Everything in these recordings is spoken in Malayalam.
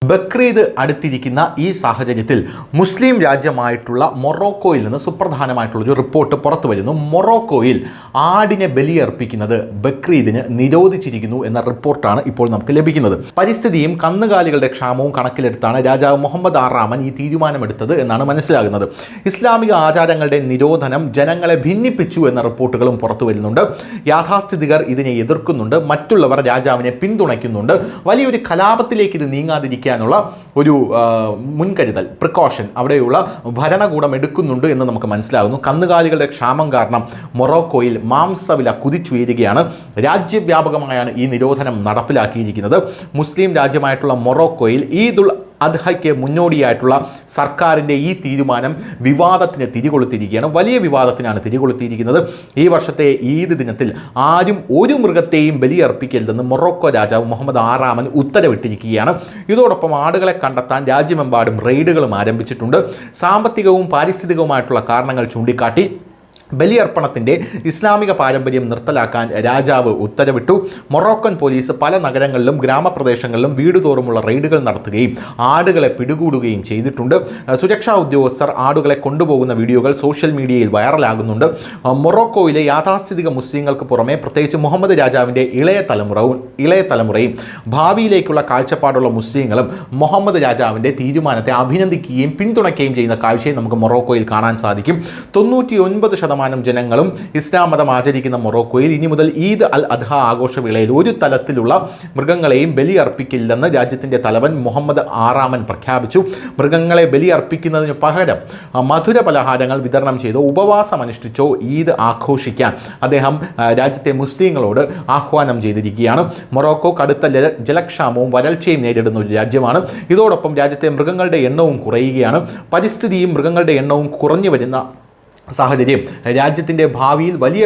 ബക്രീദ് അടുത്തിരിക്കുന്ന ഈ സാഹചര്യത്തിൽ മുസ്ലിം രാജ്യമായിട്ടുള്ള മൊറോക്കോയിൽ നിന്ന് സുപ്രധാനമായിട്ടുള്ളൊരു റിപ്പോർട്ട് പുറത്തു വരുന്നു. മൊറോക്കോയിൽ ആടിനെ ബലിയർപ്പിക്കുന്നത് ബക്രീദിന് നിരോധിച്ചിരിക്കുന്നു എന്ന റിപ്പോർട്ടാണ് ഇപ്പോൾ നമുക്ക് ലഭിക്കുന്നത്. പരിസ്ഥിതിയും കന്നുകാലികളുടെ ക്ഷാമവും കണക്കിലെടുത്താണ് രാജാവ് മുഹമ്മദ് ആറാമൻ ഈ തീരുമാനമെടുത്തത് എന്നാണ് മനസ്സിലാകുന്നത്. ഇസ്ലാമിക ആചാരങ്ങളുടെ നിരോധനം ജനങ്ങളെ ഭിന്നിപ്പിച്ചു എന്ന റിപ്പോർട്ടുകളും പുറത്തു വരുന്നുണ്ട്. യാഥാസ്ഥിതികർ ഇതിനെ എതിർക്കുന്നുണ്ട്, മറ്റുള്ളവർ രാജാവിനെ പിന്തുണയ്ക്കുന്നുണ്ട്. വലിയൊരു കലാപത്തിലേക്ക് ഇത് നീങ്ങാതിരിക്കാൻ ഒരു മുൻകരുതൽ പ്രിക്കോഷൻ അവിടെയുള്ള ഭരണകൂടം എടുക്കുന്നുണ്ട് എന്ന് നമുക്ക് മനസ്സിലാകുന്നു. കന്നുകാലികളുടെ ക്ഷാമം കാരണം മൊറോക്കോയിൽ മാംസവില കുതിച്ചുയരുകയാണ്. രാജ്യവ്യാപകമായാണ് ഈ നിരോധനം നടപ്പിലാക്കിയിരിക്കുന്നത്. മുസ്ലിം രാജ്യമായിട്ടുള്ള മൊറോക്കോയിൽ ഈദുൽ അദ്ഹയ്ക്ക് മുന്നോടിയായിട്ടുള്ള സർക്കാരിൻ്റെ ഈ തീരുമാനം വിവാദത്തിന് തിരികൊളുത്തിയിരിക്കുകയാണ്. വലിയ വിവാദത്തിനാണ് തിരികൊളുത്തിയിരിക്കുന്നത്. ഈ വർഷത്തെ ഈദ് ദിനത്തിൽ ആരും ഒരു മൃഗത്തെയും ബലിയർപ്പിക്കരുതെന്ന് മൊറോക്കോ രാജാവ് മുഹമ്മദ് ആറാമൻ ഉത്തരവിട്ടിരിക്കുകയാണ്. ഇതോടൊപ്പം ആടുകളെ കണ്ടെത്താൻ രാജ്യമെമ്പാടും റെയ്ഡുകളും ആരംഭിച്ചിട്ടുണ്ട്. സാമ്പത്തികവും പാരിസ്ഥിതികവുമായിട്ടുള്ള കാരണങ്ങൾ ചൂണ്ടിക്കാട്ടി ബലിയർപ്പണത്തിൻ്റെ ഇസ്ലാമിക പാരമ്പര്യം നിർത്തലാക്കാൻ രാജാവ് ഉത്തരവിട്ടു. മൊറോക്കൻ പോലീസ് പല നഗരങ്ങളിലും ഗ്രാമപ്രദേശങ്ങളിലും വീടുതോറുമുള്ള റെയ്ഡുകൾ നടത്തുകയും ആടുകളെ പിടികൂടുകയും ചെയ്തിട്ടുണ്ട്. സുരക്ഷാ ഉദ്യോഗസ്ഥർ ആടുകളെ കൊണ്ടുപോകുന്ന വീഡിയോകൾ സോഷ്യൽ മീഡിയയിൽ വൈറലാകുന്നുണ്ട്. മൊറോക്കോയിലെ യാഥാസ്ഥിതിക മുസ്ലിങ്ങൾക്ക് പുറമെ പ്രത്യേകിച്ച് മുഹമ്മദ് രാജാവിൻ്റെ ഇളയ തലമുറയും ഭാവിയിലേക്കുള്ള കാഴ്ചപ്പാടുള്ള മുസ്ലിങ്ങളും മുഹമ്മദ് രാജാവിൻ്റെ തീരുമാനത്തെ അഭിനന്ദിക്കുകയും പിന്തുണയ്ക്കുകയും ചെയ്യുന്ന കാഴ്ചയും നമുക്ക് മൊറോക്കോയിൽ കാണാൻ സാധിക്കും. 99% ജനങ്ങളും ഇസ്ലാം മതം ആചരിക്കുന്ന മൊറോക്കോയിൽ ഇനി മുതൽ ഈദ് അൽ അദ്ഹ ആഘോഷവേളയിൽ ഒരു തലത്തിലുള്ള മൃഗങ്ങളെയും ബലിയർപ്പിക്കില്ലെന്ന് രാജ്യത്തിൻ്റെ തലവൻ മുഹമ്മദ് ആറാമൻ പ്രഖ്യാപിച്ചു. മൃഗങ്ങളെ ബലിയർപ്പിക്കുന്നതിന് പകരം മധുര പലഹാരങ്ങൾ വിതരണം ചെയ്തോ ഉപവാസം അനുഷ്ഠിച്ചോ ഈദ് ആഘോഷിക്കാൻ അദ്ദേഹം രാജ്യത്തെ മുസ്ലിങ്ങളോട് ആഹ്വാനം ചെയ്തിരിക്കുകയാണ്. മൊറോക്കോ കടുത്ത ജലക്ഷാമവും വരൾച്ചയും നേരിടുന്ന ഒരു രാജ്യമാണ്. ഇതോടൊപ്പം രാജ്യത്തെ മൃഗങ്ങളുടെ എണ്ണവും കുറയുകയാണ്. പരിസ്ഥിതിയും മൃഗങ്ങളുടെ എണ്ണവും കുറഞ്ഞു വരുന്ന സാഹചര്യം രാജ്യത്തിൻ്റെ ഭാവിയിൽ വലിയ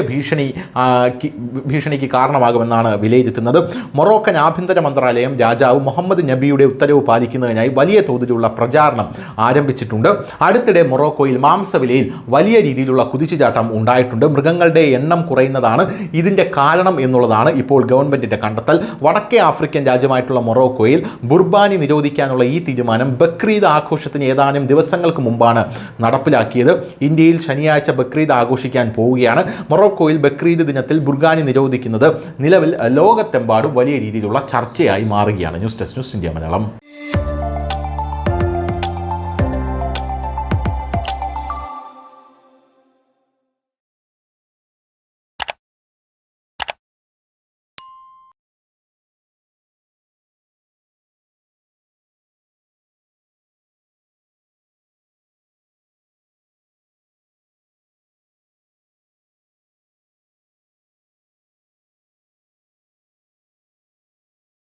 ഭീഷണിക്ക് കാരണമാകുമെന്നാണ് വിലയിരുത്തുന്നത്. മൊറോക്കൻ ആഭ്യന്തര മന്ത്രാലയം രാജാവ് മുഹമ്മദ് നബിയുടെ ഉത്തരവ് പാലിക്കുന്നതിനായി വലിയ തോതിലുള്ള പ്രചാരണം ആരംഭിച്ചിട്ടുണ്ട്. അടുത്തിടെ മൊറോക്കോയിൽ മാംസവിലയിൽ വലിയ രീതിയിലുള്ള കുതിച്ചുചാട്ടം ഉണ്ടായിട്ടുണ്ട്. മൃഗങ്ങളുടെ എണ്ണം കുറയുന്നതാണ് ഇതിൻ്റെ കാരണം എന്നുള്ളതാണ് ഇപ്പോൾ ഗവൺമെൻറ്റിൻ്റെ കണ്ടെത്തൽ. വടക്കേ ആഫ്രിക്കൻ രാജ്യമായിട്ടുള്ള മൊറോക്കോയിൽ ബുർബാനി നിരോധിക്കാനുള്ള ഈ തീരുമാനം ബക്രീദ് ആഘോഷത്തിന് ഏതാനും ദിവസങ്ങൾക്ക് മുമ്പാണ് നടപ്പിലാക്കിയത്. ഇന്ത്യയിൽ ശനിയാഴ്ച ബക്രീദ് ആഘോഷിക്കാൻ പോവുകയാണ്. മൊറോക്കോയിൽ ബക്രീദ് ദിനത്തിൽ ബുർഗാനി നിരോധിക്കുന്നത് നിലവിൽ ലോകത്തെമ്പാടും വലിയ രീതിയിലുള്ള ചർച്ചയായി മാറുകയാണ്. News desk news India Malayalam.